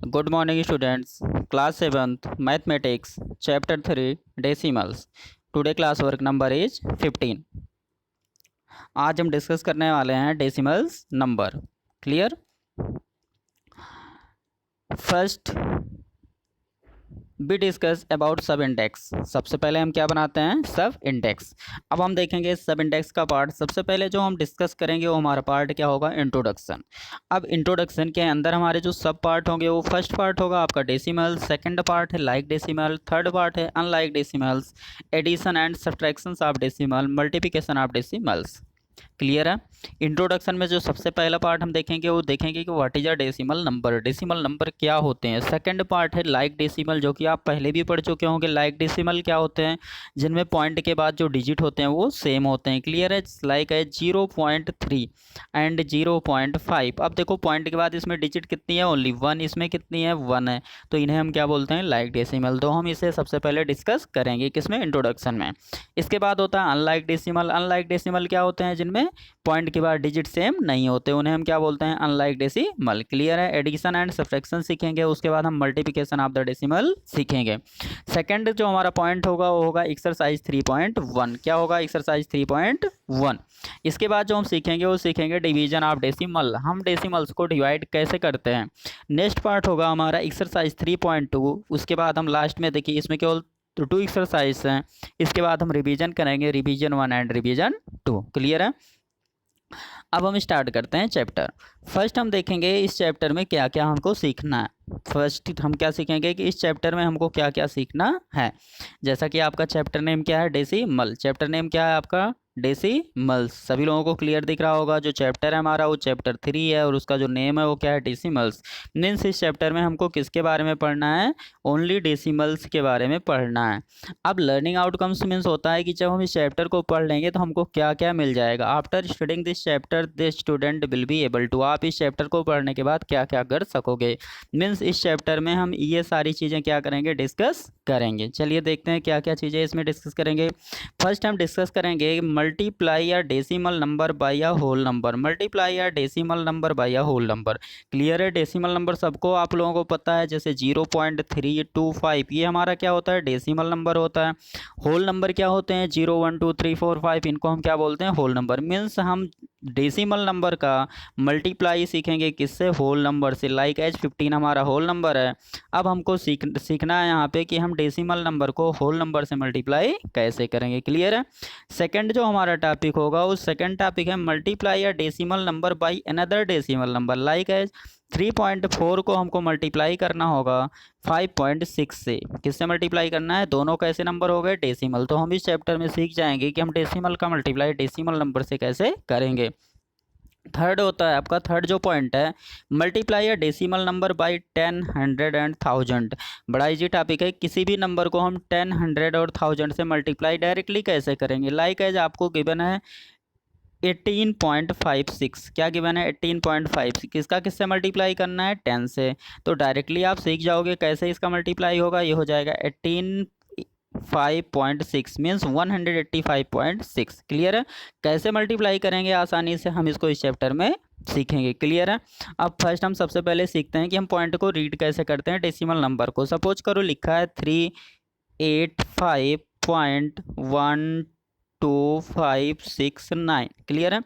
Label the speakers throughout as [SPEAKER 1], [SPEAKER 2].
[SPEAKER 1] Good morning, students. Class 7th Mathematics, Chapter 3 Decimals. Today class work number is 15. आज हम discuss करने वाले हैं decimals number. Clear? First be discuss about सब index. सबसे पहले हम क्या बनाते हैं? सब इंडेक्स. अब हम देखेंगे सब इंडेक्स का पार्ट. सबसे पहले जो हम डिस्कस करेंगे वो हमारा पार्ट क्या होगा? इंट्रोडक्शन. अब इंट्रोडक्शन के अंदर हमारे जो सब पार्ट होंगे वो फर्स्ट पार्ट होगा आपका डेसिमल, सेकंड पार्ट है लाइक डेसिमल, थर्ड पार्ट है unlike decimals, addition and subtractions of decimal, multiplication of decimals. Clear है? इंट्रोडक्शन में जो सबसे पहला पार्ट हम देखेंगे वो देखेंगे कि what is a decimal number. Decimal number क्या होते हैं. सेकंड पार्ट है लाइक डेसिमल, जो कि आप पहले भी पढ़ चुके होंगे. लाइक डेसिमल क्या होते हैं? जिनमें पॉइंट के बाद जो डिजिट होते हैं वो सेम होते हैं. क्लियर है? लाइक है 0.3 एंड 0.5. अब देखो पॉइंट के बाद इसमें डिजिट कितनी है? ओनली 1. इसमें कितनी है? 1 है. तो इन्हें हम क्या बोलते हैं? Like decimal. तो हम इसे सबसे पहले डिस्कस करेंगे किसमें? इंट्रोडक्शन में. इसके बाद होता है अनलाइक डेसिमल. अनलाइक डेसिमल क्या होते हैं? जिनमें पॉइंट के बाद डिजिट सेम नहीं होते, उन्हें हम क्या बोलते हैं? Unlike decimal. क्लियर है? एडिशन एंड सब्ट्रैक्शन सीखेंगे, उसके बाद हम मल्टीप्लिकेशन ऑफ द डेसिमल सीखेंगे. सेकंड जो हमारा पॉइंट होगा वो होगा एक्सरसाइज 3.1. क्या होगा? एक्सरसाइज 3.1. इसके बाद जो हम सीखेंगे वो सीखेंगे डिवीजन ऑफ डेसिमल. हम डेसिमल्स को डिवाइड कैसे करते हैं. नेक्स्ट पार्ट होगा हमारा एक्सरसाइज 3.2. उसके बाद हम लास्ट में देखिए इसमें केवल तो 2 एक्सरसाइज हैं. इसके बाद हम रिवीजन करेंगे, रिवीजन 1 एंड रिवीजन 2. क्लियर है? अब हम स्टार्ट करते हैं चैप्टर. फर्स्ट हम देखेंगे इस चैप्टर में क्या क्या हमको सीखना है. फर्स्ट हम क्या सीखेंगे कि इस चैप्टर में हमको क्या क्या सीखना है. जैसा कि आपका चैप्टर नेम क्या है? डेसिमल. चैप्टर नेम क्या है आपका? डेसिमल्स. सभी लोगों को क्लियर दिख रहा होगा. जो चैप्टर है हमारा वो चैप्टर 3 है और उसका जो नेम है वो क्या है? डेसिमल्स. मीन्स इस चैप्टर में हमको किसके बारे में पढ़ना है? ओनली डेसिमल्स के बारे में पढ़ना है. अब लर्निंग आउटकम्स मीन्स होता है कि जब हम इस चैप्टर को पढ़ लेंगे तो हमको क्या क्या मिल जाएगा. After studying this chapter this student will be able to. आप इस चैप्टर को पढ़ने के बाद क्या क्या कर सकोगे. मीन्स इस चैप्टर में हम ये सारी चीज़ें क्या करेंगे? डिस्कस करेंगे. चलिए देखते हैं क्या क्या चीज़ें इसमें डिस्कस करेंगे. फर्स्ट हम डिस्कस करेंगे मल्टीप्लाई या डेसिमल नंबर बाय या होल नंबर. मल्टीप्लाई या डेसिमल नंबर बाय या होल नंबर. क्लियर है? डेसिमल नंबर सबको आप लोगों को पता है. जैसे 0.325 ये हमारा क्या होता है? डेसिमल नंबर होता है. होल नंबर क्या होते हैं? 0 1 2 3 4 5. इनको हम क्या बोलते हैं? Whole number. मीन्स हम डेसिमल नंबर का मल्टीप्लाई सीखेंगे किससे? होल नंबर से. लाइक एज 15 हमारा होल नंबर है. अब हमको सीखना है यहाँ पे कि हम डेसिमल नंबर को होल नंबर से मल्टीप्लाई कैसे करेंगे. क्लियर है? सेकंड जो हमारा टॉपिक होगा उस सेकंड टॉपिक है मल्टीप्लाई या decimal number by another decimal number. Like as 3.4 को हमको मल्टीप्लाई करना होगा 5.6 से. किससे मल्टीप्लाई करना है? दोनों कैसे नंबर हो गए? डेसिमल. तो हम इस चैप्टर में सीख जाएंगे कि हम डेसिमल का मल्टीप्लाई डेसिमल नंबर से कैसे करेंगे. थर्ड होता है आपका, थर्ड जो पॉइंट है मल्टीप्लाई या डेसिमल नंबर बाय 10, 100 एंड 1000. बड़ा इजी टॉपिक है. किसी भी नंबर को हम 10, 100 और 1000 से मल्टीप्लाई डायरेक्टली कैसे करेंगे. लाइक एज आपको गिवन है 18.56. क्या गिवन है? 18.56. किसका किससे मल्टीप्लाई करना है? 10 से. तो डायरेक्टली आप सीख जाओगे कैसे इसका मल्टीप्लाई होगा. ये हो जाएगा 5.6 मीन्स 185.6. क्लियर है? कैसे मल्टीप्लाई करेंगे आसानी से हम इसको इस चैप्टर में सीखेंगे. क्लियर है? अब फर्स्ट हम सबसे पहले सीखते हैं कि हम पॉइंट को रीड कैसे करते हैं डेसिमल नंबर को. सपोज करो लिखा है 385.12569. क्लियर है?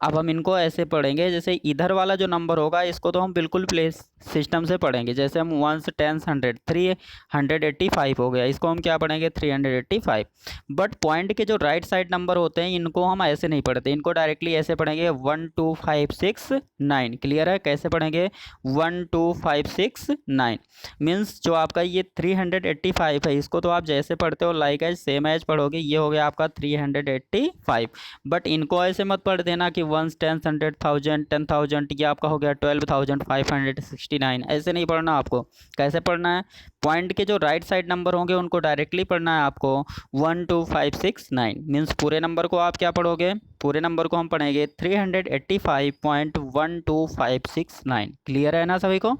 [SPEAKER 1] अब हम इनको ऐसे पढ़ेंगे जैसे इधर वाला जो नंबर होगा इसको तो हम बिल्कुल प्लेस सिस्टम से पढ़ेंगे. जैसे हम 1 10 100 385 हो गया. इसको हम क्या पढ़ेंगे? 385. बट पॉइंट के जो राइट साइड नंबर होते हैं इनको हम ऐसे नहीं पढ़ते. इनको डायरेक्टली ऐसे पढ़ेंगे 12569. क्लियर है? कैसे पढ़ेंगे? 12569 मीन्स जो आपका ये 385 है इसको तो आप जैसे पढ़ते हो लाइक एज सेम एज पढ़ोगे. ये हो गया आपका 385. बट इनको ऐसे मत पढ़ देना कि 1 10 100 1000 10,000. ये आपका हो गया 12,569. ऐसे नहीं पढ़ना आपको. कैसे पढ़ना है? पॉइंट के जो राइट साइड नंबर होंगे उनको डायरेक्टली पढ़ना है आपको 12569. मीन्स पूरे नंबर को आप क्या पढ़ोगे? पूरे नंबर को हम पढ़ेंगे 385.12569. क्लियर है ना सभी को?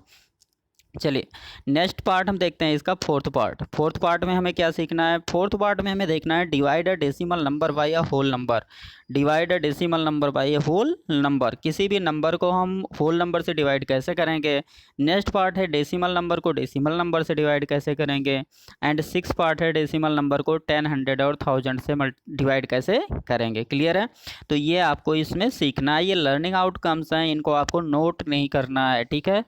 [SPEAKER 1] चलिए नेक्स्ट पार्ट हम देखते हैं इसका फोर्थ पार्ट में हमें क्या सीखना है। फोर्थ पार्ट में हमें देखना है divide a decimal number by a whole number. Divide a decimal number by a whole number, किसी भी नंबर को हम होल नंबर से डिवाइड कैसे करेंगे। नेक्स्ट पार्ट है डेसिमल नंबर को डेसिमल नंबर से डिवाइड कैसे करेंगे। एंड सिक्स पार्ट है डेसिमल नंबर को 10, 100 और 1000 से डिवाइड कैसे करेंगे। क्लियर है। तो ये आपको इसमें सीखना है, ये लर्निंग आउटकम्स हैं, इनको आपको नोट नहीं करना है। ठीक है,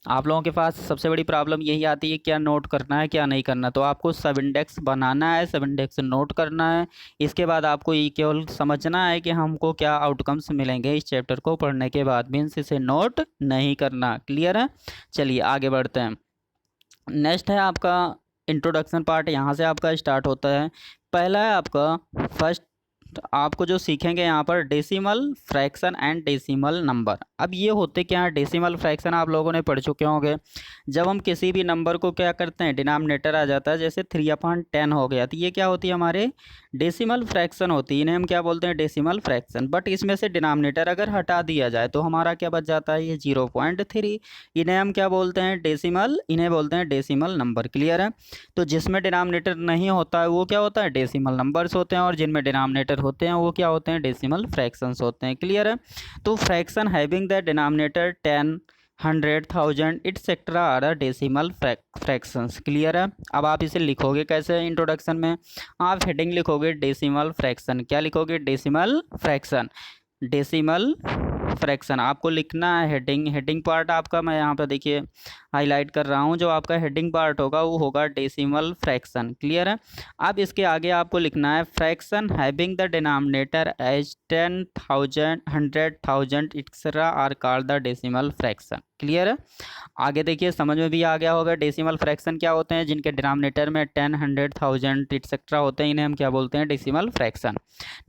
[SPEAKER 1] आप लोगों के पास सबसे बड़ी प्रॉब्लम यही आती है क्या नोट करना है क्या नहीं करना। तो आपको सब इंडेक्स बनाना है, सब इंडेक्स नोट करना है। इसके बाद आपको ये केवल समझना है कि हमको क्या आउटकम्स मिलेंगे इस चैप्टर को पढ़ने के बाद, मीन्स इसे नोट नहीं करना। क्लियर है। चलिए आगे बढ़ते हैं। नेक्स्ट है आपका इंट्रोडक्शन पार्ट, यहाँ से आपका स्टार्ट होता है। पहला है आपका फर्स्ट, आपको जो सीखेंगे यहाँ पर decimal fraction and decimal number. अब ये होते क्या है, डेसिमल फ्रैक्शन आप लोगों ने पढ़ चुके होंगे। जब हम किसी भी नंबर को क्या करते हैं, डिनोमिनेटर आ जाता है, जैसे 3/10 हो गया, तो ये क्या होती है हमारे डेसिमल फ्रैक्शन होती है, इन्हें हम क्या बोलते हैं डेसिमल फ्रैक्शन। बट इसमें से डिनोमिनेटर अगर हटा दिया जाए तो हमारा क्या बच जाता है, ये 0.3। इन्हें हम क्या बोलते हैं डेसिमल, इन्हें बोलते हैं डेसिमल नंबर। क्लियर है। तो जिसमें डिनोमिनेटर नहीं होता है वो क्या होता है डेसिमल नंबर्स होते हैं, और जिनमें डिनोमिनेटर होते हैं वो क्या होते हैं डेसिमल फ्रैक्शंस होते हैं। क्लियर है। तो fraction having the denominator 10, 100, 1000 etcetera are decimal fractions. Clear है। अब आप इसे लिखोगे कैसे, इंट्रोडक्शन में आप हेडिंग लिखोगे डेसिमल फ्रैक्शन। क्या लिखोगे, डेसिमल फ्रैक्शन। डेसिमल फ्रैक्शन आपको लिखना है हेडिंग। हेडिंग पार्ट आपका मैं यहाँ पे देखिए हाईलाइट कर रहा हूँ, जो आपका हेडिंग पार्ट होगा वो होगा डेसिमल फ्रैक्शन। क्लियर है। अब इसके आगे आपको लिखना है fraction having the denominator as 10,000, 100,000 etcetera are called the decimal fraction. Clear है। आगे देखिए समझ में भी आ गया होगा डेसिमल फ्रैक्शन क्या होते हैं, जिनके डिनोमिनेटर में 10, 100, 1000 एक्सेट्रा होते हैं, इन्हें हम क्या बोलते हैं डेसिमल फ्रैक्शन।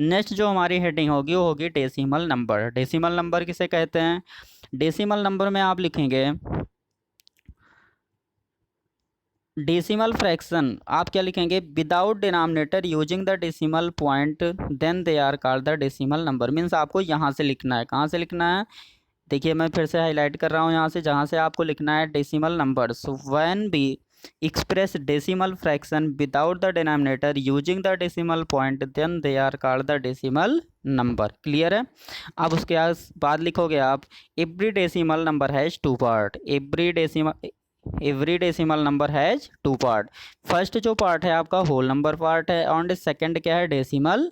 [SPEAKER 1] नेक्स्ट जो हमारी हेडिंग होगी वो होगी डेसिमल नंबर। डेसिमल नंबर किसे कहते हैं, डेसिमल नंबर में आप लिखेंगे डेसिमल फ्रैक्शन, आप क्या लिखेंगे without denominator using the decimal point then they are called the decimal number. Means आपको यहाँ से लिखना है, कहाँ से लिखना है, देखिए मैं फिर से हाईलाइट कर रहा हूँ यहाँ से, जहाँ से आपको लिखना है decimal number. So when we express decimal fraction without the denominator using the decimal point then they are called the decimal number. Clear है। अब उसके बाद लिखोगे आप every decimal number has two part. Every decimal number has two part. First जो part है आपका whole number part है, और सेकंड क्या है डेसिमल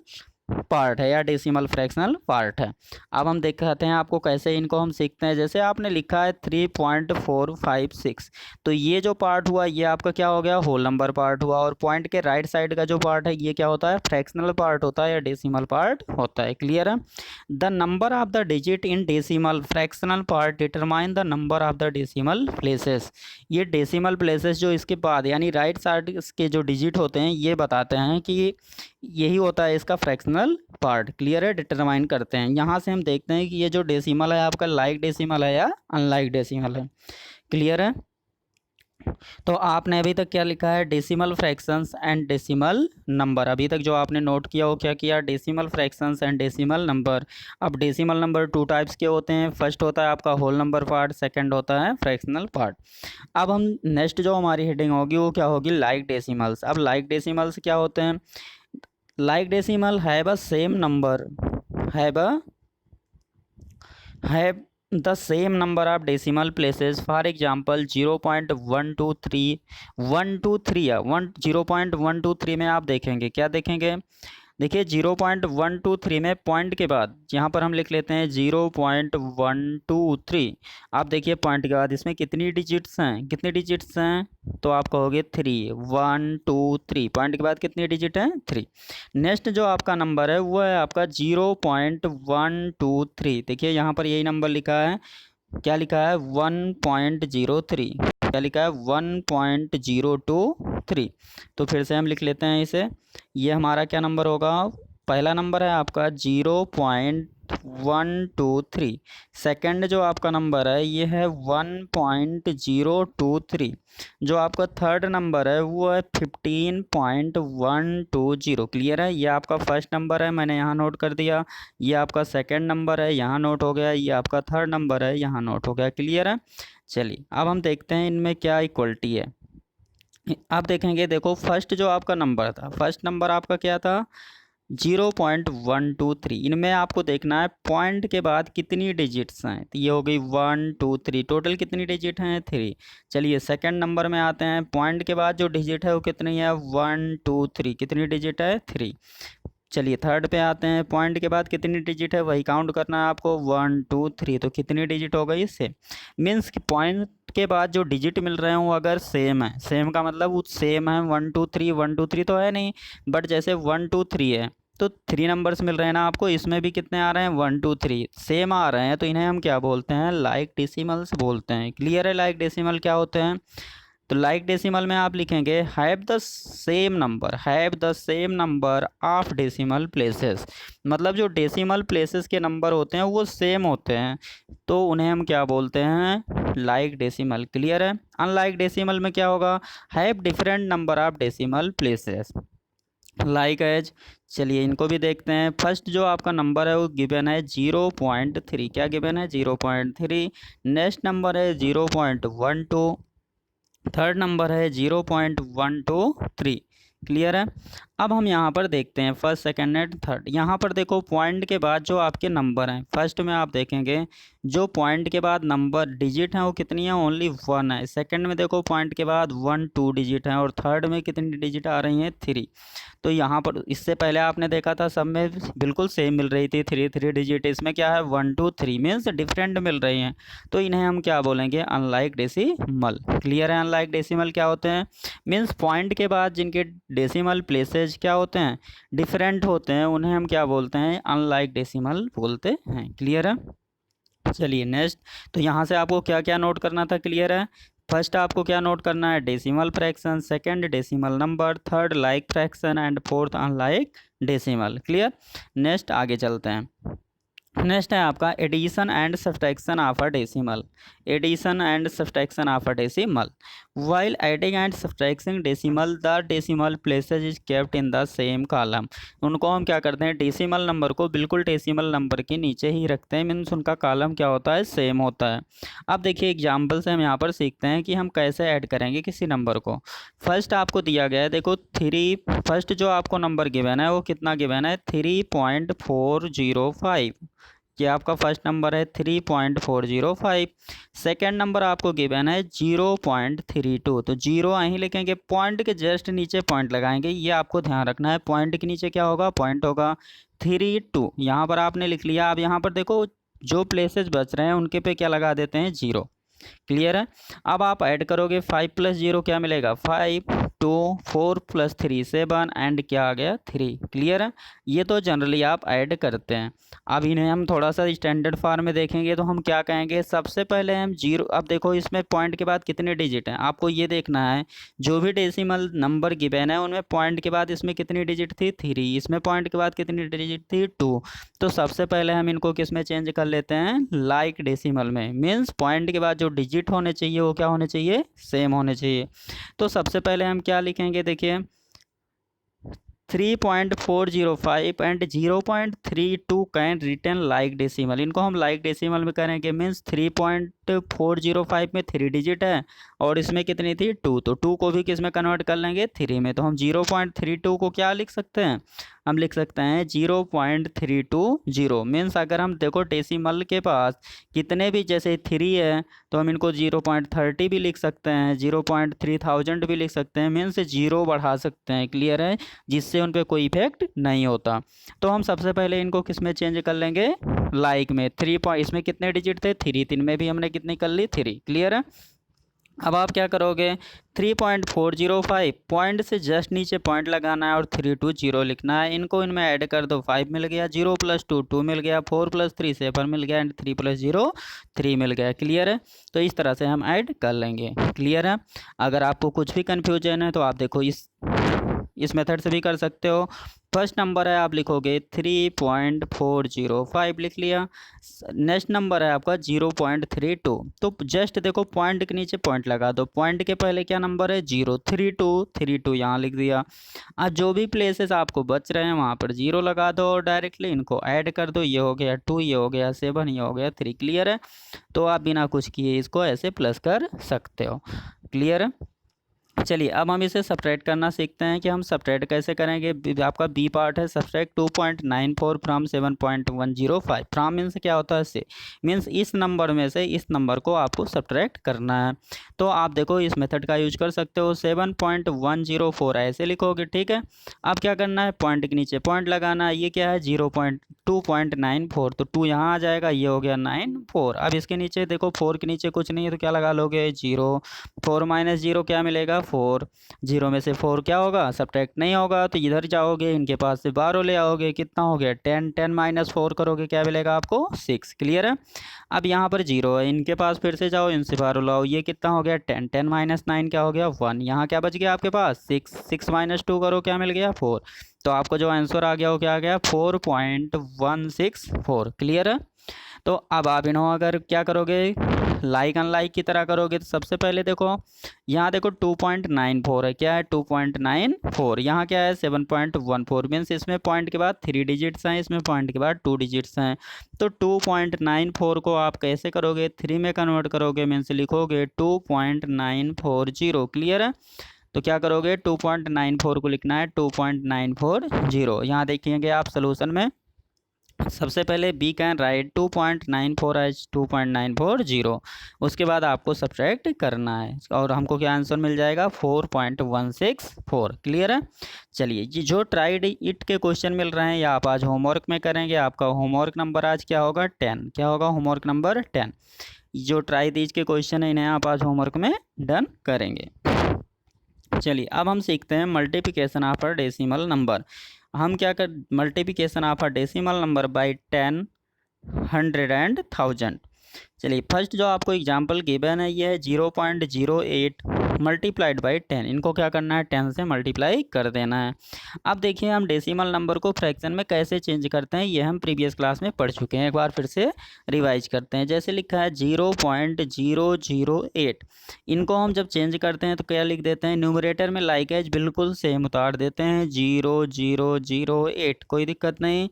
[SPEAKER 1] पार्ट है या डेसिमल फ्रैक्शनल पार्ट है। अब हम दिखाते हैं आपको कैसे इनको हम सीखते हैं। जैसे आपने लिखा है 3.456, तो ये जो पार्ट हुआ ये आपका क्या हो गया होल नंबर पार्ट हुआ, और पॉइंट के राइट साइड का जो पार्ट है ये क्या होता है फ्रैक्शनल पार्ट होता है या डेसिमल पार्ट होता है। क्लियर है। The number of the digit in decimal fractional part determine the number of the decimal places. ये डेसिमल प्लेसेस जो इसके बाद यानी राइट साइड के जो डिजिट होते हैं ये बताते हैं कि यही होता है इसका फ्रैक्शनल पार्ट। क्लियर है, डिटरमाइन करते हैं। यहाँ से हम देखते हैं कि ये जो डेसिमल है आपका लाइक डेसिमल है या अनलाइक डेसिमल है। क्लियर है। तो आपने अभी तक क्या लिखा है decimal fractions and decimal number. अभी तक जो आपने नोट किया वो क्या किया decimal fractions and decimal number. अब डेसिमल नंबर टू टाइप्स के होते हैं, फर्स्ट होता है आपका होल नंबर पार्ट, सेकंड होता है फ्रैक्शनल पार्ट। अब हम नेक्स्ट जो हमारी हेडिंग होगी वो क्या होगी लाइक डेसिमल्स। अब लाइक डेसिमल्स क्या होते हैं, like decimal have a same number, have the same number of decimal places. For example 0.123 123 है 0.123 में आप देखेंगे क्या देखेंगे, देखिए 0.123 में पॉइंट के बाद यहाँ पर हम लिख लेते हैं 0.123। आप देखिए पॉइंट के बाद इसमें कितनी डिजिट्स हैं, कितनी डिजिट्स हैं, तो आप कहोगे 3, 1 2 3, पॉइंट के बाद कितनी डिजिट हैं 3। नेक्स्ट जो आपका नंबर है वो है आपका 0.123। देखिए यहाँ पर यही नंबर लिखा है, क्या लिखा है 1.03, क्या लिखा है 1.023। तो फिर से हम लिख लेते हैं इसे, ये हमारा क्या नंबर होगा, पहला नंबर है आपका 0.123, सेकंड जो आपका नंबर है ये है 1.023, जो आपका थर्ड नंबर है वो है 15.120। क्लियर है। ये आपका फर्स्ट नंबर है मैंने यहाँ नोट कर दिया, ये आपका सेकंड नंबर है यहाँ नोट हो गया, ये आपका थर्ड नंबर है यहाँ नोट हो गया। क्लियर है। चलिए अब हम देखते हैं इनमें क्या इक्वलिटी है। आप देखेंगे, देखो फर्स्ट जो आपका नंबर था, फर्स्ट नंबर आपका क्या था 0.123। इनमें आपको देखना है पॉइंट के बाद कितनी डिजिट्स हैं, तो ये हो गई 1 2 3, टोटल कितनी डिजिट हैं 3। चलिए सेकंड नंबर में आते हैं, पॉइंट के बाद जो डिजिट है वो कितनी है 1 2 3, कितनी डिजिट है 3। चलिए थर्ड पे आते हैं, पॉइंट के बाद कितनी डिजिट है वही काउंट करना है आपको 1 2 3, तो कितनी डिजिट हो गई सेम। मीन्स कि पॉइंट के बाद जो डिजिट मिल रहे हैं वो अगर सेम है, सेम का मतलब वो सेम है 1 2 3, 1 2 3 तो है नहीं, बट जैसे 1 2 3 है तो 3 नंबर्स मिल रहे हैं ना आपको, इसमें भी कितने आ रहे हैं 1 2 3 सेम आ रहे हैं, तो इन्हें हम क्या बोलते हैं लाइक डेसिमल्स बोलते हैं। क्लियर है लाइक डेसिमल क्या होते हैं। तो लाइक डेसिमल में आप लिखेंगे have the same number, have the same number of decimal places, मतलब जो डेसिमल प्लेसेस के नंबर होते हैं वो सेम होते हैं, तो उन्हें हम क्या बोलते हैं लाइक डेसिमल। क्लियर है। अनलाइक डेसिमल में क्या होगा, have different number of decimal places like as. चलिए इनको भी देखते हैं। फर्स्ट जो आपका नंबर है वो गिवन है 0.3, क्या गिवन है 0.3। नेक्स्ट नंबर है 0.12, थर्ड नंबर है 0.123। क्लियर है। अब हम यहाँ पर देखते हैं फर्स्ट सेकंड एंड थर्ड। यहाँ पर देखो पॉइंट के बाद जो आपके नंबर हैं, फर्स्ट में आप देखेंगे जो पॉइंट के बाद नंबर डिजिट हैं वो कितनी है ओनली 1 है। सेकंड में देखो पॉइंट के बाद 1 2 डिजिट हैं, और थर्ड में कितनी डिजिट आ रही हैं 3। तो यहाँ पर इससे पहले आपने देखा था सब में बिल्कुल सेम मिल रही थी 3 3 डिजिट, इसमें क्या है 1 2 3 मीन्स डिफरेंट मिल रही हैं, तो इन्हें हम क्या बोलेंगे अनलाइक डेसिमल। क्लियर है। अनलाइक डेसिमल क्या होते हैं, मीन्स पॉइंट के बाद जिनके डेसिमल प्लेसेज क्या होते हैं डिफरेंट होते हैं, उन्हें हम क्या बोलते हैं अनलाइक डेसिमल बोलते हैं। क्लियर है। चलिए नेक्स्ट, तो यहाँ से आपको क्या क्या नोट करना था क्लियर है। फर्स्ट आपको क्या नोट करना है decimal fraction, second decimal number, third like fraction and fourth unlike decimal. Clear. Next आगे चलते हैं। नेक्स्ट है आपका addition and subtraction of a decimal, addition and subtraction of a decimal. While adding and subtracting decimal the decimal places is kept in the same column. उनको हम क्या करते हैं डेसिमल नंबर को बिल्कुल डेसिमल नंबर के नीचे ही रखते हैं, मीन्स उनका कॉलम क्या होता है सेम होता है। अब देखिए एग्जाम्पल से हम यहाँ पर सीखते हैं कि हम कैसे ऐड करेंगे किसी नंबर को। फर्स्ट आपको दिया गया है देखो 3, फर्स्ट जो आपको नंबर गिवन है वो कितना गिवन है 3.405, ये आपका फर्स्ट नंबर है 3.405। सेकेंड नंबर आपको गिवन है 0.32, तो जीरो यहीं लिखेंगे, पॉइंट के जस्ट नीचे पॉइंट लगाएंगे, ये आपको ध्यान रखना है, पॉइंट के नीचे क्या होगा पॉइंट होगा 32, यहाँ पर आपने लिख लिया। अब यहाँ पर देखो जो प्लेसेस बच रहे हैं उनके पे क्या लगा देते हैं 0। क्लियर है। अब आप ऐड करोगे 5 + 0 क्या मिलेगा 5, 2 4 + 3 7 एंड क्या आ गया 3। क्लियर है। ये तो जनरली आप ऐड करते हैं। अब इन्हें हम थोड़ा सा स्टैंडर्ड फॉर्म में देखेंगे तो हम क्या कहेंगे, सबसे पहले हम 0, अब देखो इसमें पॉइंट के बाद कितने डिजिट हैं आपको ये देखना है, जो भी डेसिमल नंबर गिवन है उनमें पॉइंट के बाद इसमें कितनी डिजिट थी 3, इसमें पॉइंट के बाद कितनी डिजिट थी 2, तो सबसे पहले हम इनको किस में चेंज कर लेते हैं लाइक डेसिमल में, मीन्स पॉइंट के बाद जो डिजिट होने चाहिए वो क्या होने चाहिए सेम होने चाहिए। तो सबसे पहले हम क्या लिखेंगे देखिए 3.405 and 0.32 can return like decimal, इनको हम लाइक डेसिमल में करेंगे, मीन्स 3.405 में 3 डिजिट है और इसमें कितनी थी 2, तो 2 को भी किस में कन्वर्ट कर लेंगे 3 में, तो हम 0.32 को क्या लिख सकते हैं, हम लिख सकते हैं 0.320, मीन्स अगर हम देखो डेसिमल के पास कितने भी जैसे 3 है तो हम इनको 0.30 भी लिख सकते हैं, 0.3000 भी लिख सकते हैं, मीन्स 0 बढ़ा सकते हैं। क्लियर है, जिससे उन पर कोई इफेक्ट नहीं होता। तो हम सबसे पहले इनको किस में चेंज कर लेंगे लाइक में, 3 इसमें कितने डिजिट थे 3, 3 में भी हमने कितनी कर ली 3। क्लियर है। अब आप क्या करोगे 3.405 पॉइंट से जस्ट नीचे पॉइंट लगाना है और 320 लिखना है, इनको इनमें ऐड कर दो 5 मिल गया, 0 + 2 2 मिल गया, 4 + 3 7 मिल गया एंड 3 + 0 3 मिल गया। क्लियर है। तो इस तरह से हम ऐड कर लेंगे। क्लियर है। अगर आपको कुछ भी कन्फ्यूजन है तो आप देखो इस इस मेथड से भी कर सकते हो। फर्स्ट नंबर है, आप लिखोगे 3.405 लिख लिया। नेक्स्ट नंबर है आपका 0.32। तो जस्ट देखो पॉइंट के नीचे पॉइंट लगा दो, पॉइंट के पहले क्या नंबर है 032 यहाँ लिख दिया। आज जो भी प्लेसेस आपको बच रहे हैं वहाँ पर 0 लगा दो और डायरेक्टली इनको ऐड कर दो। ये हो गया 2, ये हो गया 7, ये हो गया 3। क्लियर है? तो आप बिना कुछ किए इसको ऐसे प्लस कर सकते हो। क्लियर है? चलिए अब हम इसे सब्ट्रैक्ट करना सीखते हैं कि हम सब्ट्रैक्ट कैसे करेंगे। आपका बी पार्ट है, सब्ट्रैक्ट 2.94 फ्रॉम 7.105। फ्रॉम मीन्स क्या होता है, से मीन्स इस नंबर में से इस नंबर को आपको सब्ट्रैक्ट करना है। तो आप देखो इस मेथड का यूज कर सकते हो। 7.104 ऐसे लिखोगे, ठीक है। अब क्या करना है, पॉइंट के नीचे पॉइंट लगाना है। ये क्या है 2.94, तो 2 यहाँ आ जाएगा, ये हो गया 94। अब इसके नीचे देखो 4 के नीचे कुछ नहीं है तो क्या लगा लोगे 0। 4 माइनस 0 क्या मिलेगा 4। 0 में से 4 क्या होगा, सब्ट्रैक्ट नहीं होगा, तो इधर जाओगे इनके पास से 12 ले आओगे, कितना हो गया 10। 10 माइनस 4 करोगे क्या मिलेगा आपको 6। क्लियर है? अब यहाँ पर 0 है, इनके पास फिर से जाओ, इनसे 12 लाओ, ये कितना हो गया 10। 10 माइनस 9 क्या हो गया 1। यहाँ क्या बच गया आपके पास 6। 6 माइनस 2 करो क्या मिल गया 4। तो आपको जो आंसर आ गया वो क्या आ गया 4.164। क्लियर है? तो अब आप इन्हों अगर क्या करोगे लाइक अनलाइक की तरह करोगे, तो सबसे पहले देखो यहाँ देखो 2.94 है, क्या है 2.94। यहाँ क्या है 7.14। मीन्स इसमें पॉइंट के बाद 3 डिजिट्स हैं, इसमें पॉइंट के बाद 2 डिजिट्स हैं। तो 2.94 को आप कैसे करोगे 3 में कन्वर्ट करोगे, मीन्स लिखोगे 2.940। क्लियर है? तो क्या करोगे 2.94 को लिखना है 2.940। यहाँ देखिएगा आप सोल्यूशन में सबसे पहले बी कैन राइट 2.94 एज 2.940। उसके बाद आपको सब्ट्रैक्ट करना है और हमको क्या आंसर मिल जाएगा 4.164। क्लियर है? चलिए ये जो ट्राइड इट के क्वेश्चन मिल रहे हैं ये आप आज होमवर्क में करेंगे। आपका होमवर्क नंबर आज क्या होगा 10। क्या होगा होमवर्क नंबर 10। जो ट्राई दीज के क्वेश्चन है इन्हें आप आज होमवर्क में डन करेंगे। चलिए अब हम सीखते हैं multiplication of a decimal number. हम क्या कर multiplication of a decimal number bye 10, 100 and 1000। चलिए फर्स्ट जो आपको एग्जांपल गिवन है ये है 0.08 मल्टीप्लाइड बाई 10। इनको क्या करना है 10 से मल्टीप्लाई कर देना है। अब देखिए हम डेसिमल नंबर को फ्रैक्शन में कैसे चेंज करते हैं ये हम प्रीवियस क्लास में पढ़ चुके हैं, एक बार फिर से रिवाइज करते हैं। जैसे लिखा है 0.008, इनको हम जब चेंज करते हैं तो क्या लिख देते हैं न्यूमरेटर में लाइक एज बिल्कुल सेम उतार देते हैं 0.008, कोई दिक्कत नहीं।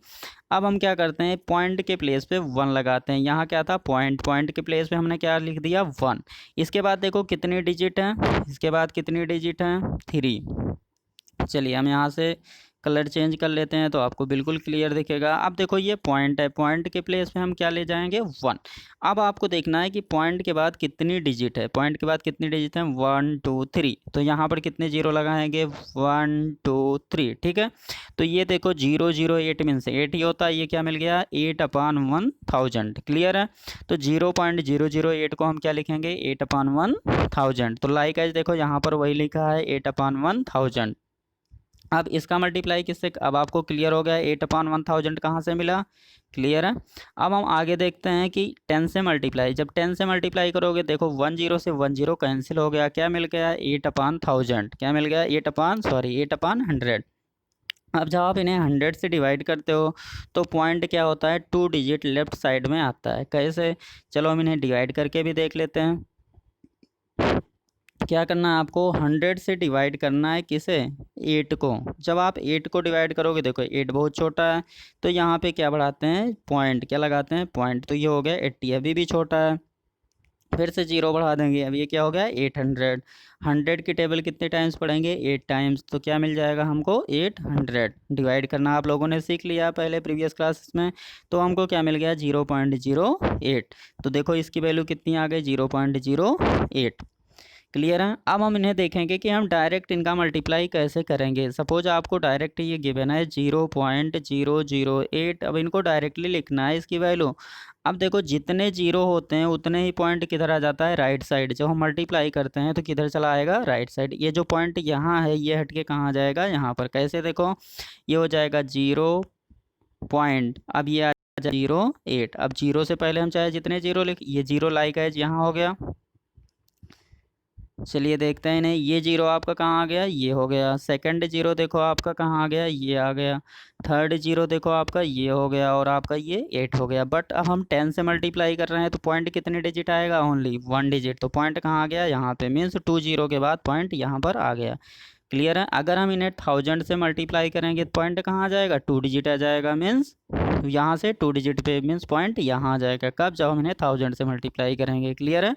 [SPEAKER 1] अब हम क्या करते हैं पॉइंट के प्लेस पे 1 लगाते हैं। यहाँ क्या था पॉइंट, पॉइंट के प्लेस पे हमने क्या लिख दिया 1। इसके बाद देखो कितनी डिजिट हैं, इसके बाद कितनी डिजिट हैं 3। चलिए हम यहाँ से कलर चेंज कर लेते हैं तो आपको बिल्कुल क्लियर दिखेगा। अब देखो ये पॉइंट है, पॉइंट के प्लेस पे हम क्या ले जाएंगे 1। अब आपको देखना है कि पॉइंट के बाद कितनी डिजिट है, पॉइंट के बाद कितनी डिजिट है 1 2 3। तो यहाँ पर कितने 0 लगाएंगे 1 2 3। ठीक है? तो ये देखो 0.08 मीन्स 8 ही होता है, ये क्या मिल गया 8/1000। क्लियर है? तो 0.008 को हम क्या लिखेंगे 8/1000। तो लाइक एज देखो यहाँ पर वही लिखा है 8/1000। अब इसका मल्टीप्लाई किससे, अब आपको क्लियर हो गया 8/1000 कहाँ से मिला। क्लियर है? अब हम आगे देखते हैं कि 10 से मल्टीप्लाई, जब 10 से मल्टीप्लाई करोगे देखो 10 से 10 कैंसिल हो गया, क्या मिल गया 8/1000। क्या मिल गया 8/100। अब जब आप इन्हें 100 से डिवाइड करते हो तो पॉइंट क्या होता है 2 डिजिट लेफ्ट साइड में आता है। कैसे, चलो हम इन्हें डिवाइड करके भी देख लेते हैं। क्या करना है आपको 100 से डिवाइड करना है किसे 8 को। जब आप 8 को डिवाइड करोगे देखो 8 बहुत छोटा है तो यहाँ पे क्या बढ़ाते हैं पॉइंट, क्या लगाते हैं पॉइंट। तो ये हो गया 80, अभी भी छोटा है, फिर से 0 बढ़ा देंगे, अब ये क्या हो गया 800। 100 की टेबल कितने टाइम्स पढ़ेंगे 8 टाइम्स, तो क्या मिल जाएगा हमको 800। डिवाइड करना आप लोगों ने सीख लिया पहले प्रीवियस क्लासेस में। तो हमको क्या मिल गया 0.08। तो देखो इसकी वैल्यू कितनी आ गई 0.08। क्लियर है? अब हम इन्हें देखेंगे कि हम डायरेक्ट इनका मल्टीप्लाई कैसे करेंगे। सपोज आपको डायरेक्ट ये गिवन है 0.008, अब इनको डायरेक्टली लिखना है इसकी वैल्यू। अब देखो जितने 0 होते हैं उतने ही पॉइंट किधर आ जाता है राइट साइड। जब हम मल्टीप्लाई करते हैं तो किधर चला आएगा राइट साइड। ये जो पॉइंट यहाँ है ये हट के कहाँ जाएगा यहाँ पर। कैसे देखो ये हो जाएगा 0 पॉइंट, अब ये आ जाएगा 0.8। अब 0 से पहले हम चाहे जितने 0 लिख, ये 0 लाइक है यहाँ हो गया। चलिए देखते हैं इन्हें। ये जीरो आपका कहाँ आ गया, ये हो गया। सेकंड जीरो देखो आपका कहाँ आ गया, ये आ गया। थर्ड जीरो देखो आपका ये हो गया, और आपका ये 8 हो गया। बट अब हम 10 से मल्टीप्लाई कर रहे हैं तो पॉइंट कितने डिजिट आएगा, ओनली 1 डिजिट। तो पॉइंट कहाँ आ गया, यहाँ पे, मीन्स 2 जीरो के बाद पॉइंट यहाँ पर आ गया। क्लियर है। अगर हम इन्हें 1000 से मल्टीप्लाई करेंगे तो पॉइंट कहाँ आ जाएगा, 2 डिजिट आ जाएगा। मीन्स यहाँ से 2 डिजिट पे, मीन्स पॉइंट यहाँ आ जाएगा। कब, जब हम इन्हें 1000 से मल्टीप्लाई करेंगे। क्लियर है।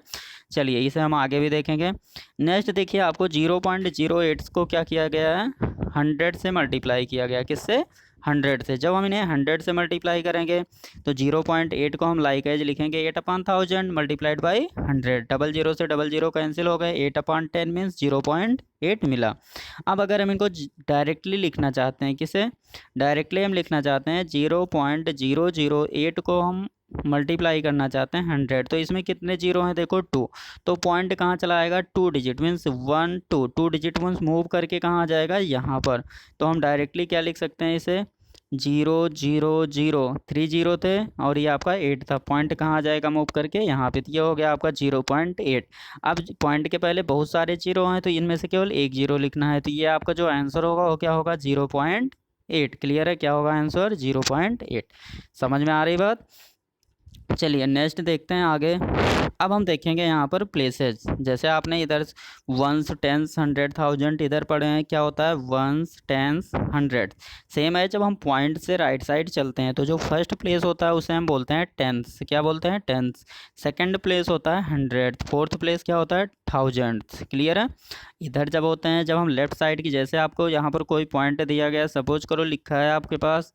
[SPEAKER 1] चलिए इसे हम आगे भी देखेंगे। नेक्स्ट देखिए, आपको 0.08 को क्या किया गया है, 100 से मल्टीप्लाई किया गया। किससे, 100 से। जब हम इन्हें 100 से मल्टीप्लाई करेंगे तो 0.8 को हम लाइक एज लिखेंगे 8/1000 मल्टीप्लाइड बाई 100। डबल जीरो से डबल जीरो कैंसिल हो गए, 8/10 मीन्स 0.8 मिला। अब अगर हम इनको डायरेक्टली लिखना चाहते हैं, किसे डायरेक्टली हम लिखना चाहते हैं, 0.008 को हम मल्टीप्लाई करना चाहते हैं 100, तो इसमें कितने जीरो हैं, देखो 2। तो पॉइंट कहाँ चला आएगा, 2 digit, means 1 2 2 digit means move करके कहाँ आ जाएगा, यहाँ पर। तो हम डायरेक्टली क्या लिख सकते हैं इसे, 0 0 0, 3 जीरो थे और ये आपका 8 था। पॉइंट कहाँ आ जाएगा, मूव करके यहाँ पे। तो ये हो गया आपका 0.8। अब पॉइंट के पहले बहुत सारे जीरो हैं तो इनमें से केवल एक जीरो लिखना है। तो ये आपका जो आंसर होगा वो क्या होगा, 0.8। क्लियर है, क्या होगा आंसर, 0.8। समझ में आ रही बात। चलिए नेक्स्ट देखते हैं आगे। अब हम देखेंगे यहाँ पर प्लेसेस। जैसे आपने इधर वंस, टेंस, 100, 1000 इधर पढ़े हैं, क्या होता है वंस, टेंस, 100। सेम है, जब हम पॉइंट से राइट साइड चलते हैं तो जो फर्स्ट प्लेस होता है उसे हम बोलते हैं टेंस। क्या बोलते हैं, टेंस। सेकंड प्लेस होता है 100, फोर्थ प्लेस क्या होता है 1000। क्लियर है। इधर जब होते हैं, जब हम लेफ्ट साइड की, जैसे आपको यहाँ पर कोई पॉइंट दिया गया, सपोज करो लिखा है आपके पास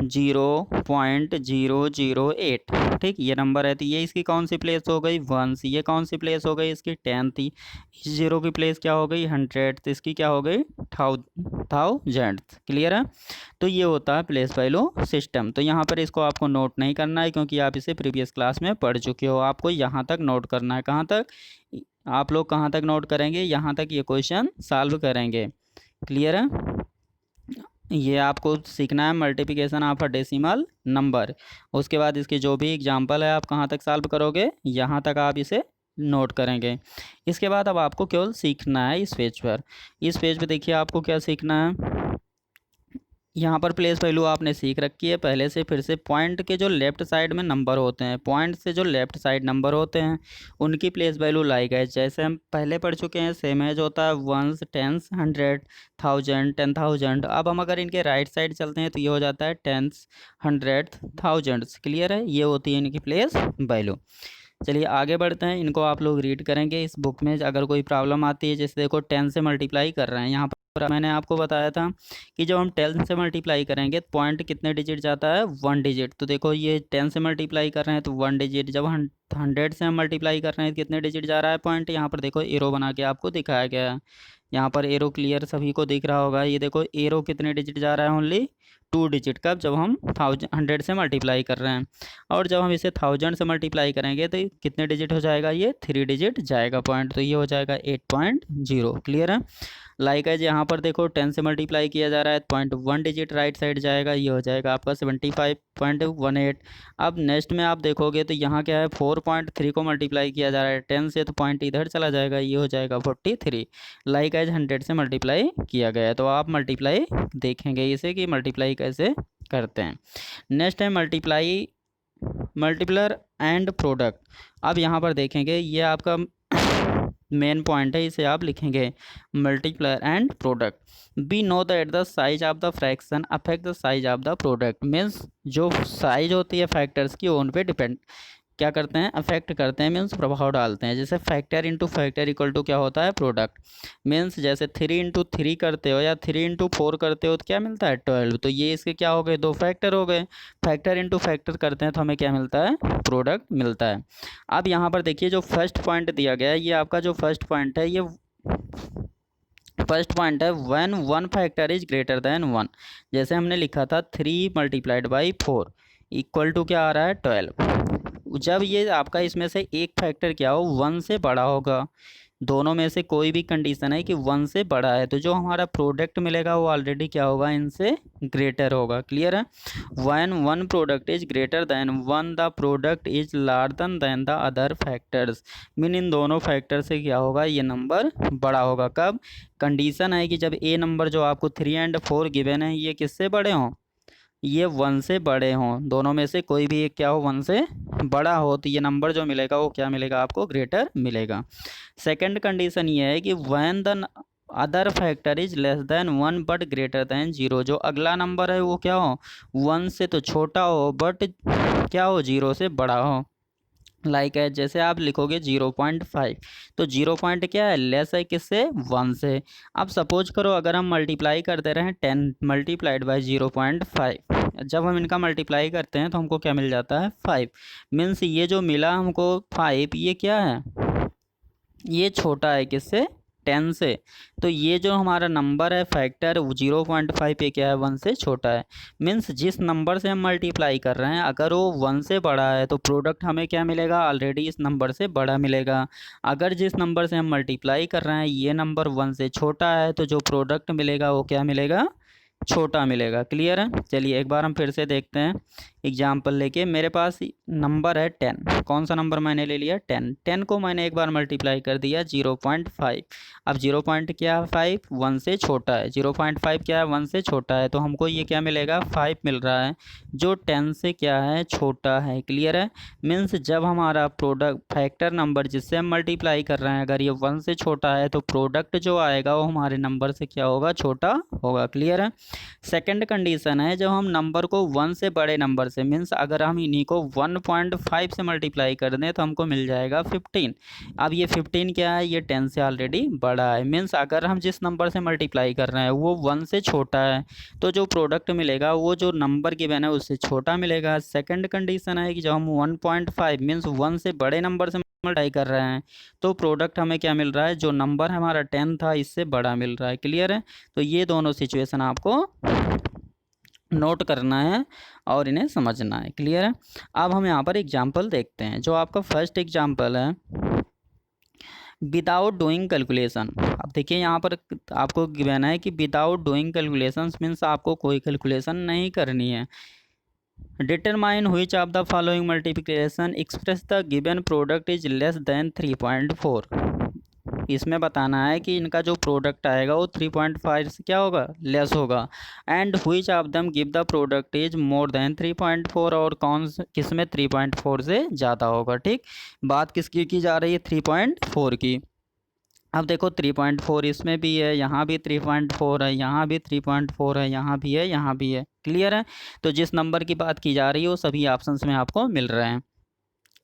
[SPEAKER 1] 0.008, ठीक, ये नंबर है। तो ये इसकी कौन सी प्लेस हो गई, वंस। ये कौन सी प्लेस हो गई, इसकी 10 थी। इस जीरो की प्लेस क्या हो गई, 100। तो इसकी क्या हो गई, 1000। क्लियर है। तो ये होता है प्लेस वैल्यू सिस्टम। तो यहाँ पर इसको आपको नोट नहीं करना है क्योंकि आप इसे प्रीवियस क्लास में पढ़ चुके हो। आपको यहाँ तक नोट करना है। कहाँ तक, आप लोग कहाँ तक नोट करेंगे, यहाँ तक ये क्वेश्चन सॉल्व करेंगे। क्लियर है। ये आपको सीखना है multiplication of a decimal number. उसके बाद इसकी जो भी एग्जांपल है आप कहाँ तक सॉल्व करोगे, यहाँ तक आप इसे नोट करेंगे। इसके बाद अब आपको केवल सीखना है इस पेज पर। इस पेज पे देखिए आपको क्या सीखना है। यहाँ पर प्लेस वैल्यू आपने सीख रखी है पहले से। फिर से पॉइंट के जो लेफ्ट साइड में नंबर होते हैं, पॉइंट से जो लेफ्ट साइड नंबर होते हैं उनकी प्लेस वैल्यू लाइक है, जैसे हम पहले पढ़ चुके हैं। सेम एज होता है वंस, टेंस, 100, 1000, 10,000। अब हम अगर इनके राइट साइड चलते हैं तो ये हो जाता है टेंस, 100, 1000। क्लियर है, ये होती है इनकी प्लेस वैल्यू। चलिए आगे बढ़ते हैं। इनको आप लोग रीड करेंगे इस बुक में। अगर कोई प्रॉब्लम आती है, जैसे देखो 10 से मल्टीप्लाई कर रहे हैं, यहाँ पर मैंने आपको बताया था कि जब हम 10 से मल्टीप्लाई करेंगे तो पॉइंट कितने डिजिट जाता है, 1 डिजिट। तो देखो ये 10 से मल्टीप्लाई कर रहे हैं तो 1 डिजिट। जब हम 100 से हम मल्टीप्लाई कर रहे हैं कितने डिजिट जा रहा है पॉइंट, यहाँ पर देखो एरो बना के आपको दिखाया गया है। यहाँ पर एरो क्लियर सभी को दिख रहा होगा। ये देखो एरो कितने डिजिट जा रहा है, ओनली 2 डिजिट। कब, जब हम 100 से मल्टीप्लाई कर रहे हैं। और जब हम इसे 1000 से मल्टीप्लाई करेंगे तो कितने डिजिट हो जाएगा, ये 3 डिजिट जाएगा पॉइंट। तो ये हो जाएगा 8.0। क्लियर है। लाइक एज यहाँ पर देखो 10 से मल्टीप्लाई किया जा रहा है, 0.1 डिजिट राइट साइड जाएगा, ये हो जाएगा आपका 75.18। अब नेक्स्ट में आप देखोगे तो यहाँ क्या है, 4.3 को मल्टीप्लाई किया जा रहा है 10 से, तो पॉइंट इधर चला जाएगा, ये हो जाएगा 43। लाइक एज 100 से मल्टीप्लाई किया गया है। तो आप मल्टीप्लाई देखेंगे इसे कि मल्टीप्लाई कैसे करते हैं। नेक्स्ट है मल्टीप्लर एंड प्रोडक्ट। अब यहाँ पर देखेंगे, ये आपका मेन पॉइंट है, इसे आप लिखेंगे multiplier and product. B know that the size of the fraction affect the size of the product. Means जो साइज होती है फैक्टर्स की उन पे डिपेंड क्या करते हैं, अफेक्ट करते हैं, मीन्स प्रभाव डालते हैं। जैसे factor into factor equal to क्या होता है, प्रोडक्ट। मीन्स जैसे 3 इंटू 3 करते हो या 3 इंटू 4 करते हो तो क्या मिलता है, 12। तो ये इसके क्या हो गए, 2 फैक्टर हो गए। फैक्टर इंटू फैक्टर करते हैं तो हमें क्या मिलता है, प्रोडक्ट मिलता है। अब यहाँ पर देखिए जो फर्स्ट पॉइंट दिया गया है, ये आपका जो फर्स्ट पॉइंट है, ये फर्स्ट पॉइंट है when 1 factor is greater than 1। जैसे हमने लिखा था 3 मल्टीप्लाइड बाई 4 इक्वल टू क्या आ रहा है, 12। जब ये आपका इसमें से एक फैक्टर क्या हो, 1 से बड़ा होगा, दोनों में से कोई भी कंडीशन है कि 1 से बड़ा है, तो जो हमारा प्रोडक्ट मिलेगा वो ऑलरेडी क्या होगा, इनसे ग्रेटर होगा। क्लियर है। When one product is greater than one the product is larger than the other factors, mean in दोनों फैक्टर से क्या होगा, ये नंबर बड़ा होगा। कब? कंडीशन है कि जब ए नंबर जो आपको 3 और 4 गिवन है ये किससे बड़े हों, ये 1 से बड़े हों। दोनों में से कोई भी एक क्या हो, 1 से बड़ा हो, तो ये नंबर जो मिलेगा वो क्या मिलेगा आपको, ग्रेटर मिलेगा। सेकंड कंडीशन ये है कि when the other factor is less than 1 but greater than 0, जो अगला नंबर है वो क्या हो, 1 से तो छोटा हो बट क्या हो, 0 से बड़ा हो। लाइक है, जैसे आप लिखोगे 0.5, तो 0 पॉइंट क्या है, लेस है किससे, 1 से। अब सपोज करो अगर हम मल्टीप्लाई करते रहें 10 मल्टीप्लाइड बाई 0.5, जब हम इनका मल्टीप्लाई करते हैं तो हमको क्या मिल जाता है, 5। मीन्स ये जो मिला हमको 5, ये क्या है, ये छोटा है किससे, 10 से। तो ये जो हमारा नंबर है फैक्टर 0.5 पे क्या है, 1 से छोटा है। मीन्स जिस नंबर से हम मल्टीप्लाई कर रहे हैं अगर वो 1 से बड़ा है तो प्रोडक्ट हमें क्या मिलेगा, ऑलरेडी इस नंबर से बड़ा मिलेगा। अगर जिस नंबर से हम मल्टीप्लाई कर रहे हैं ये नंबर 1 से छोटा है तो जो प्रोडक्ट मिलेगा वो क्या मिलेगा, छोटा मिलेगा। क्लियर है। चलिए एक बार हम फिर से देखते हैं एग्जाम्पल लेके। मेरे पास नंबर है 10, कौन सा नंबर मैंने ले लिया, 10 को मैंने एक बार मल्टीप्लाई कर दिया 0.5। अब 0 पॉइंट क्या है, 5 1 से छोटा है, 0.5 क्या है, 1 से छोटा है, तो हमको ये क्या मिलेगा, 5 मिल रहा है जो 10 से क्या है, छोटा है। क्लियर है। मीन्स जब हमारा प्रोडक्ट फैक्टर नंबर जिससे हम मल्टीप्लाई कर रहे हैं अगर ये 1 से छोटा है तो प्रोडक्ट जो आएगा वो हमारे नंबर से क्या होगा, छोटा होगा। क्लियर है। सेकंड कंडीशन है जब हम नंबर को 1 से बड़े नंबर से, मीन्स अगर हम इन्हीं को 1.5 से मल्टीप्लाई कर दें तो हमको मिल जाएगा 15। अब ये 15 क्या है, ये 10 से ऑलरेडी बड़ा है। मीन्स अगर हम जिस नंबर से मल्टीप्लाई कर रहे हैं वो 1 से छोटा है तो जो प्रोडक्ट मिलेगा वो जो नंबर गिवन है उससे छोटा मिलेगा। सेकंड कंडीशन है कि जब हम 1.5 मीन्स 1 से बड़े नंबर से मल्टीप्लाई कर रहे हैं तो प्रोडक्ट हमें क्या मिल रहा है, जो नंबर हमारा 10 था इससे बड़ा मिल रहा है। क्लियर है। तो ये दोनों सिचुएशन आपको नोट करना है और इन्हें समझना है। क्लियर है। अब हम यहाँ पर एग्जाम्पल देखते हैं। जो आपका फर्स्ट एग्जाम्पल है विदाउट डूइंग कैलकुलेशन। अब देखिए यहाँ पर आपको गिवन है कि विदाउट डूइंग कैलकुलेशन मीन्स आपको कोई कैलकुलेशन नहीं करनी है। Determine which of the following multiplication express the given product is less than 3.4। इसमें बताना है कि इनका जो प्रोडक्ट आएगा वो 3.5 से क्या होगा, लेस होगा। And which of them give the product is more than 3.4, और कौन किस में 3.4 से ज़्यादा होगा। ठीक, बात किसकी की जा रही है, 3.4 की। अब देखो 3.4 इसमें भी है, यहाँ भी 3.4 है, यहाँ भी 3.4 है, यहाँ भी है, यहाँ भी है। क्लियर है। तो जिस नंबर की बात की जा रही है वो सभी ऑप्शंस में आपको मिल रहे हैं।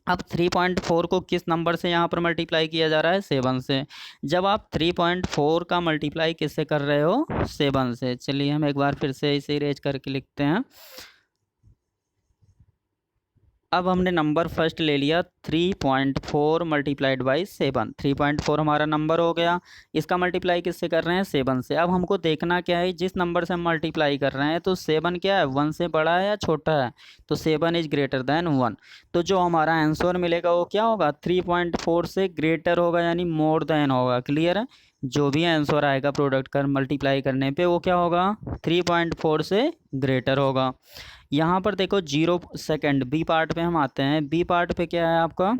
[SPEAKER 1] अब 3.4 को किस नंबर से यहाँ पर मल्टीप्लाई किया जा रहा है, 7 से। जब आप 3.4 का मल्टीप्लाई किससे कर रहे हो, 7 से। चलिए हम एक बार फिर से इसे इरेज करके लिखते हैं। अब हमने नंबर फर्स्ट ले लिया 3.4 मल्टीप्लाइड बाई 7। 3.4 हमारा नंबर हो गया, इसका मल्टीप्लाई किससे कर रहे हैं, 7 से। अब हमको देखना क्या है, जिस नंबर से हम मल्टीप्लाई कर रहे हैं तो 7 क्या है, 1 से बड़ा है या छोटा है, तो 7 इज ग्रेटर देन 1। तो जो हमारा आंसर मिलेगा वो क्या होगा, 3.4 से ग्रेटर होगा यानी मोर देन होगा। क्लियर है। जो भी आंसर आएगा प्रोडक्ट कर मल्टीप्लाई करने पे वो क्या होगा, 3.4 से ग्रेटर होगा। यहाँ पर देखो 0 सेकंड बी पार्ट पे हम आते हैं। बी पार्ट पे क्या है आपका,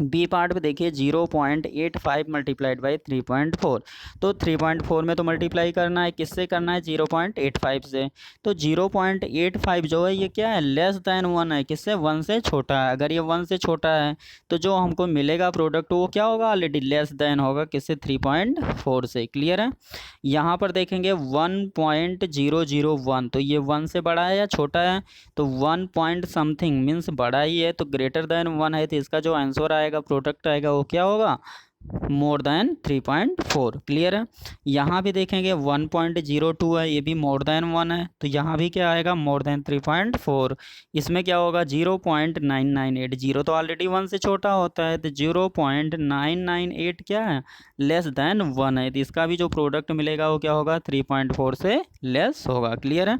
[SPEAKER 1] बी पार्ट पे देखिए 0.85 मल्टीप्लाइड बाई 3.4। तो 3.4 में तो मल्टीप्लाई करना है, किससे करना है, 0.85 से। तो 0.85 जो है ये क्या है, लेस दैन 1 है, किससे, 1 से छोटा है। अगर ये 1 से छोटा है तो जो हमको मिलेगा प्रोडक्ट वो क्या होगा, ऑलरेडी लेस दैन होगा, किससे, 3.4 से। क्लियर है। यहाँ पर देखेंगे 1.001, तो ये 1 से बड़ा है या छोटा है, तो 1 पॉइंट समथिंग मीन्स बड़ा ही है, तो ग्रेटर देन 1 है, तो इसका जो आंसर आएगा प्रोडक्ट आएगा वो क्या होगा, मोर देन 3.4। क्लियर है। यहाँ भी देखेंगे 1.02 है, ये भी मोर देन 1 है, तो यहाँ भी क्या आएगा, मोर देन 3.4। इसमें क्या होगा, 0.998, 0 तो ऑलरेडी 1 से छोटा होता है, तो 0.998 क्या है, लेस देन 1 है, तो इसका भी जो प्रोडक्ट मिलेगा वो क्या होगा, 3.4 से लेस होगा। क्लियर है।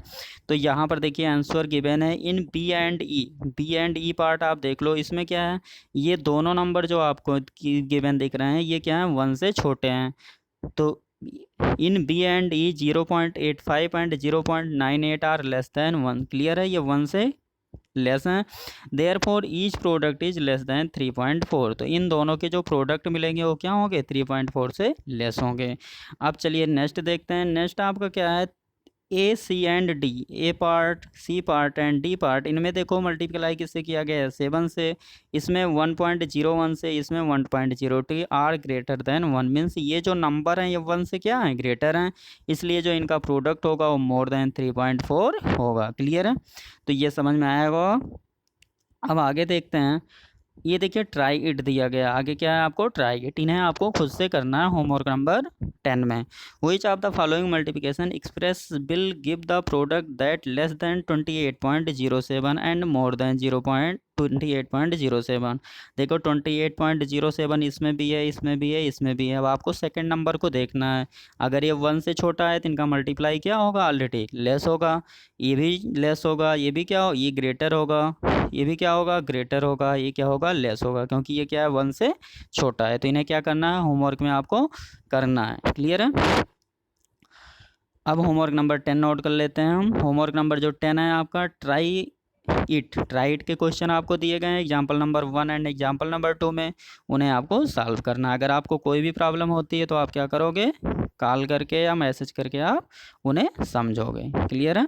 [SPEAKER 1] तो यहाँ पर देखिए आंसर गिवन है in B and E. B and E part आप देख लो, इसमें क्या है, ये दोनों नंबर जो आपको गिवन दिख रहे हैं हैं ये क्या है, 1 से छोटे हैं। तो in B and E 0.85 and 0.98 are less than 1। Clear है, ये 1 से लेस हैं। Therefore each product is less than 3.4। तो इन दोनों के जो प्रोडक्ट मिलेंगे वो क्या होंगे, 3.4 से लेस होंगे। अब चलिए नेक्स्ट देखते हैं। नेक्स्ट आपका क्या है, A C and D, A part, C part and D part, इनमें देखो मल्टीप्लाई किससे किया गया है, 7 से। इसमें 1.01 से, इसमें 1.02 आर ग्रेटर देन 1। मीन्स ये जो नंबर हैं ये 1 से क्या है, ग्रेटर हैं, इसलिए जो इनका प्रोडक्ट होगा वो मोर देन 3.4 होगा। क्लियर है, तो ये समझ में आएगा। अब आगे देखते हैं। ये देखिए ट्राई इट दिया गया, आगे क्या है आपको, ट्राई इट। इन्हें आपको खुद से करना है होमवर्क नंबर 10 में। Which of the following multiplication express will give the product that less than 28.07 and more than 28.07। देखो 28.07 इसमें भी है, इसमें भी है, इसमें भी है। अब आपको सेकंड नंबर को देखना है। अगर ये 1 से छोटा है तो इनका मल्टीप्लाई क्या होगा, ऑलरेडी लेस होगा। ये भी लेस होगा, ये भी क्या हो, ये ग्रेटर होगा, ये भी क्या होगा, ग्रेटर होगा, ये क्या होगा, लेस होगा, क्योंकि ये क्या है 1 से छोटा है। तो इन्हें क्या करना है, होमवर्क में आपको करना है। क्लियर है। अब होमवर्क नंबर 10 नोट कर लेते हैं हम। होमवर्क नंबर जो 10 है आपका, ट्राई इट के क्वेश्चन आपको दिए गए हैं example number 1 and example number 2 में। उन्हें आपको सॉल्व करना है। अगर आपको कोई भी प्रॉब्लम होती है तो आप क्या करोगे, कॉल करके या मैसेज करके आप उन्हें समझोगे। क्लियर है।